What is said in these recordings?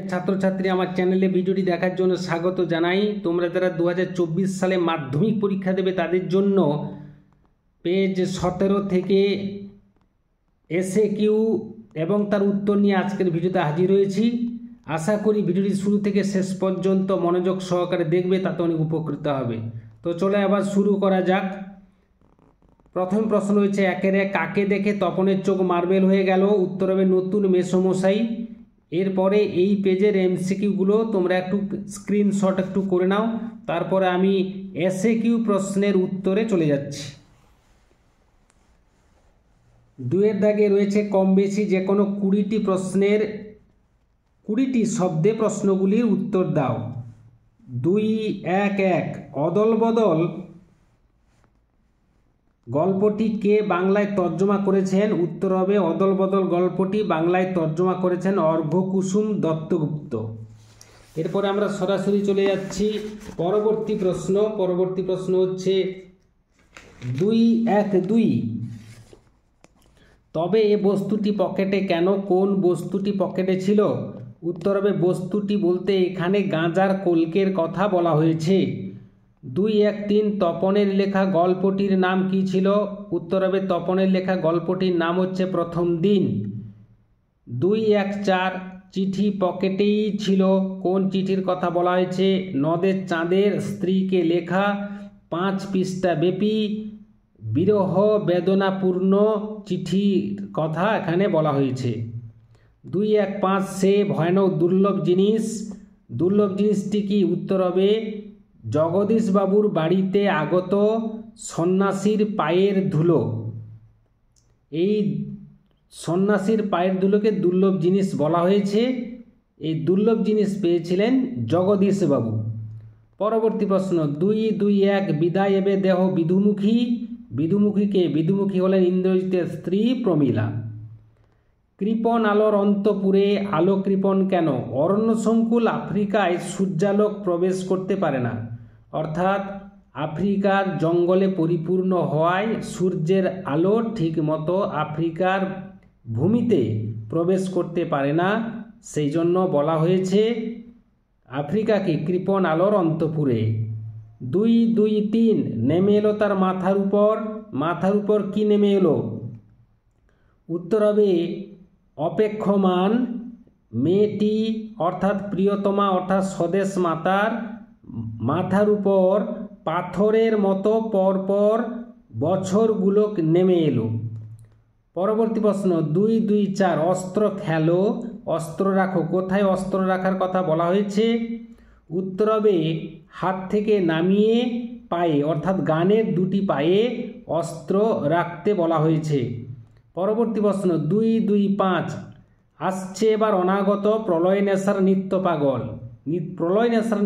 ছাত্রছাত্রী আমার চ্যানেলে ভিডিওটি দেখার জন্য স্বাগত জানাই। তোমরা যারা 2024 সালে মাধ্যমিক পরীক্ষা দেবে তাদের জন্য পেজ 17 থেকে এসএকিউ এবং তার উত্তর নিয়ে আজকের ভিডিওতে হাজির হয়েছি। আশা করি ভিডিওটি শুরু থেকে শেষ পর্যন্ত মনোযোগ সহকারে দেখবে, তাতে অনেক উপকৃত হবে। তো চলে আবার শুরু করা যাক। প্রথম প্রশ্ন হচ্ছে 1 কাকে দেখে তপনের চোখ মার্বেল হয়ে গেল? উত্তর হবে নতুন মেসোমশাই। এরপরে এই পেজের এমসিকিউগুলো তোমরা একটু স্ক্রিনশট একটু করে নাও, তারপরে আমি এসএকিউ প্রশ্নের উত্তরে চলে যাচ্ছি। 2 দাগে রয়েছে কম বেশি যে কোনো 20টি প্রশ্নের 20টি শব্দে প্রশ্নগুলির উত্তর দাও। 2-1-1 অদল বদল গল্পটি কে বাংলায় তর্জমা করেছেন? উত্তর হবে অদল বদল গল্পটি বাংলায় তর্জমা করেছেন অর্ঘ্যকুসুম দত্তগুপ্ত। এরপরে আমরা সরাসরি চলে যাচ্ছি পরবর্তী প্রশ্ন হচ্ছে 2-1-2 তবে এ বস্তুটি পকেটে কেন? কোন বস্তুটি পকেটে ছিল? উত্তর হবে বস্তুটি বলতে এখানে গাঁজার কলকের কথা বলা হয়েছে। 2-1-3 তপনের লেখা গল্পটির নাম কি ছিল? উত্তর হবে তপনের লেখা গল্পটির নাম হচ্ছে প্রথম দিন। 2-1-4 চিঠি পকেটেই ছিল। কোন চিঠির কথা বলা হয়েছে? নদের চাঁদের স্ত্রীকে লেখা 5 পৃষ্ঠা ব্যাপী বিরহ বেদনাপূর্ণ চিঠির কথা এখানে বলা হয়েছে। 2-1-5 সে ভয়ানক দুর্লভ জিনিসটি কি? উত্তর হবে জগদীশবাবুর বাড়িতে আগত সন্ন্যাসীর পায়ের ধুলো। এই সন্ন্যাসীর পায়ের ধুলোকে দুর্লভ জিনিস বলা হয়েছে। এই দুর্লভ জিনিস পেয়েছিলেন জগদীশবাবু। পরবর্তী প্রশ্ন 2-2-1 বিদায় এবে দেহ বিধুমুখী। বিধুমুখী হলেন ইন্দ্রজিতের স্ত্রী প্রমীলা। কৃপণ আলোর অন্তপুরে আলো কৃপণ কেন? অরণ্য সংকুল আফ্রিকায় সূর্যালোক প্রবেশ করতে পারে না, অর্থাৎ আফ্রিকার জঙ্গলে পরিপূর্ণ হওয়ায় সূর্যের আলো ঠিকমতো আফ্রিকার ভূমিতে প্রবেশ করতে পারে না, সেই জন্য বলা হয়েছে আফ্রিকাকে কৃপণ আলোর অন্তপুরে। 2-2-3 নেমে এলো তার মাথার উপর কি নেমে এলো? উত্তর হবে অপেক্ষমান মেয়েটি অর্থাৎ প্রিয়তমা অর্থাৎ স্বদেশ মাতার মাথার উপর পাথরের মতো পরপর বছরগুলো নেমে এলো। পরবর্তী প্রশ্ন 2-2-4 অস্ত্র খেলো অস্ত্র রাখো। কোথায় অস্ত্র রাখার কথা বলা হয়েছে? উত্তর হবে হাত থেকে নামিয়ে পায়ে অর্থাৎ গানের 2টি পায়ে অস্ত্র রাখতে বলা হয়েছে। পরবর্তী প্রশ্ন 2-2-5 আসছে এবার অনাগত প্রলয় নেশার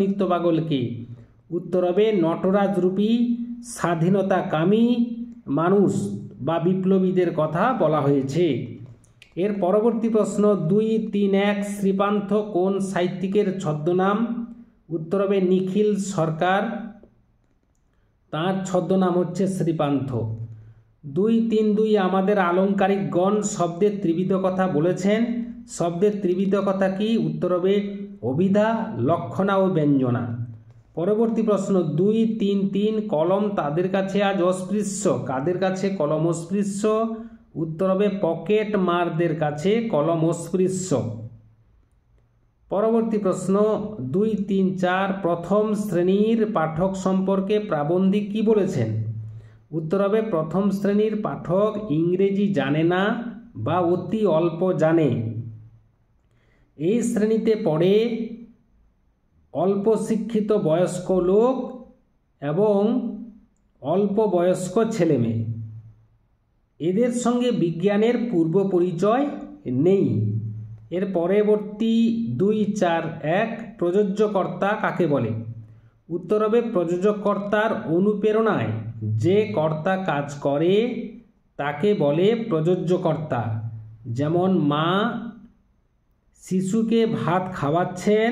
নিত্য পাগল কে? উত্তর হবে নটরাজ রূপী স্বাধীনতাকামী মানুষ বা বিপ্লবীদের কথা বলা হয়েছে। এর পরবর্তী প্রশ্ন 2-3-1 শ্রীপান্থ কোন সাহিত্যিকের ছদ্মনাম? উত্তর হবে নিখিল সরকার, তাঁর ছদ্মনাম হচ্ছে শ্রীপান্থ। 2-3-2 আমাদের আলংকারিকগণ শব্দের ত্রিবিধ কথা বলেছেন। শব্দের ত্রিবিধ কথা কি? উত্তর হবে অভিধা, লক্ষণা ও ব্যঞ্জনা। পরবর্তী প্রশ্ন 2-3-3 কলম তাদের কাছে আজ অস্পৃশ্য। কাদের কাছে কলম অস্পৃশ্য? উত্তর হবে পকেট মারদের কাছে কলম অস্পৃশ্য। পরবর্তী প্রশ্ন 2-3-4 প্রথম শ্রেণীর পাঠক সম্পর্কে প্রাবন্ধিক কি বলেছেন? উত্তর হবে প্রথম শ্রেণীর পাঠক ইংরেজি জানে না বা অতি অল্প জানে। এই শ্রেণীতে পড়ে অল্প শিক্ষিত বয়স্ক লোক এবং অল্প বয়স্ক ছেলেমেয়ে। এদের সঙ্গে বিজ্ঞানের পূর্ব পরিচয় নেই। এর পরবর্তী 2-4-1 প্রযোজ্যকর্তা কাকে বলে? উত্তর হবে প্রযোজকর্তার অনুপ্রেরণায় যে কর্তা কাজ করে তাকে বলে প্রযোজ্যকর্তা। যেমন মা শিশুকে ভাত খাওয়াচ্ছেন,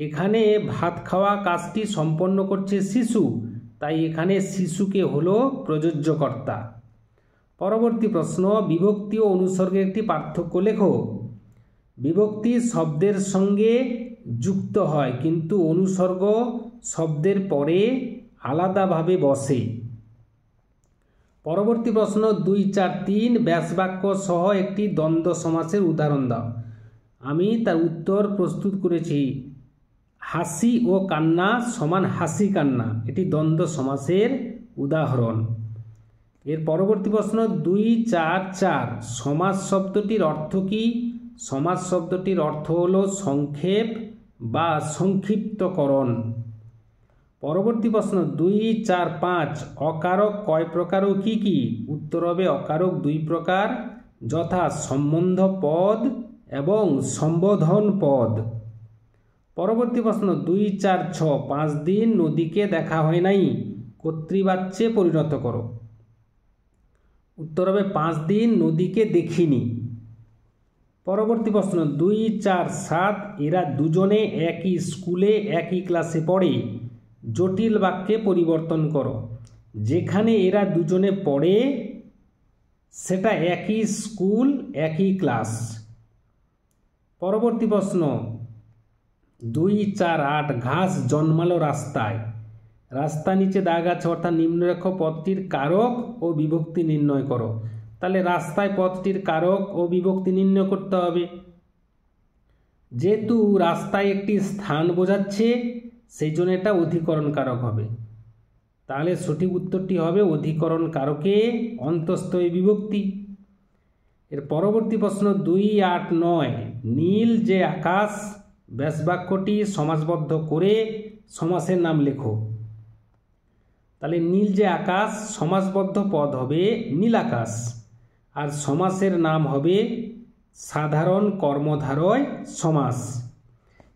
এখানে ভাত খাওয়া কাজটি সম্পন্ন করছে শিশু, তাই এখানে শিশুকে হলো বিভক্তি শব্দের সঙ্গে যুক্ত হয় কিন্তু অনুসর্গ শব্দের পরে আলাদাভাবে বসে। পরবর্তী প্রশ্ন 2, 4, 3 ব্যাসবাক্য সহ একটি দ্বন্দ্ব সমাসের উদাহরণ দাও। আমি তার উত্তর প্রস্তুত করেছি। হাসি ও কান্না সমান হাসি কান্না, এটি দ্বন্দ্ব সমাসের উদাহরণ। এর পরবর্তী প্রশ্ন 2, 4, 4 সমাস শব্দটির অর্থ কি? সমাস শব্দটির অর্থ হলো সংক্ষেপ বা সংক্ষিপ্তকরণ। পরবর্তী প্রশ্ন 2, 4, 5 অকারক কয় প্রকার ও কি কি? উত্তর হবে অকারক 2 প্রকার, যথা সম্বন্ধ পদ এবং সম্বোধন পদ। পরবর্তী প্রশ্ন 2, 4, 6 5 দিন নদীকে দেখা হয় নাই, কর্তৃবাচ্যে পরিণত করো। উত্তর হবে 5 দিন নদীকে দেখিনি। পরবর্তী প্রশ্ন 2, 4, 7 এরা দুজনে একই স্কুলে একই ক্লাসে পড়ে, জটিল বাক্যে পরিবর্তন করো। যেখানে এরা দুজনে পড়ে সেটা একই স্কুল একই ক্লাস। পরবর্তী প্রশ্ন 2, 4, 8 ঘাস জন্মালো রাস্তায়, রাস্তা নিচে দাগ আছে অর্থাৎ নিম্নরেখ পদটির কারক ও বিভক্তি নির্ণয় করো। তাহলে রাস্তায় পদটির কারক ও বিভক্তি নির্ণয় করতে হবে। যেহেতু রাস্তায় একটি স্থান বোঝাচ্ছে সেই জন্য এটা অধিকরণ কারক হবে। তাহলে সঠিক উত্তরটি হবে অধিকরণ কারকে অন্তঃস্থ বিভক্তি। এর পরবর্তী প্রশ্ন 2, 8, 9 নীল যে আকাশ ব্যাসবাক্যটি সমাসবদ্ধ করে সমাসের নাম লেখো। তাহলে নীল যে আকাশ সমাসবদ্ধ পদ হবে নীলাকাশ, আর সমাসের নাম হবে সাধারণ কর্মধারয় সমাস।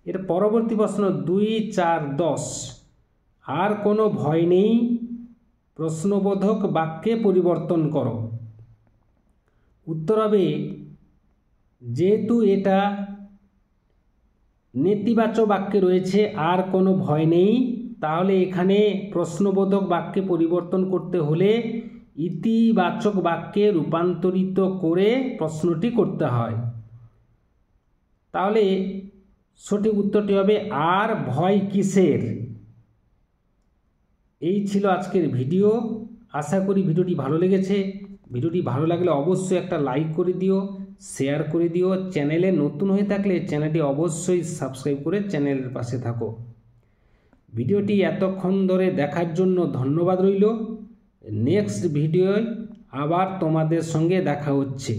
এর পরবর্তী প্রশ্ন 2, 4, 10 আর কোনো ভয় নেই প্রশ্নবোধক বাক্যে পরিবর্তন করো। উত্তর হবে যেহেতু এটা নেতিবাচক বাক্যে রয়েছে আর কোনো ভয় নেই, তাহলে এখানে প্রশ্নবোধক বাক্যে পরিবর্তন করতে হলে ইতিবাচক বাক্যে রূপান্তরিত করে প্রশ্নটি করতে হয়। তাহলে সঠিক উত্তরটি হবে আর ভয় কিসের। এই ছিল আজকের ভিডিও। আশা করি ভিডিওটি ভালো লেগেছে। ভিডিওটি ভালো লাগলে অবশ্যই একটা লাইক করে দিও, শেয়ার করে দিও। চ্যানেলে নতুন হয়ে থাকলে চ্যানেলটি অবশ্যই সাবস্ক্রাইব করে চ্যানেলের পাশে থাকো। ভিডিওটি এতক্ষণ ধরে দেখার জন্য ধন্যবাদ রইল। নেক্সট ভিডিওয় আবার তোমাদের সঙ্গে দেখা হচ্ছে।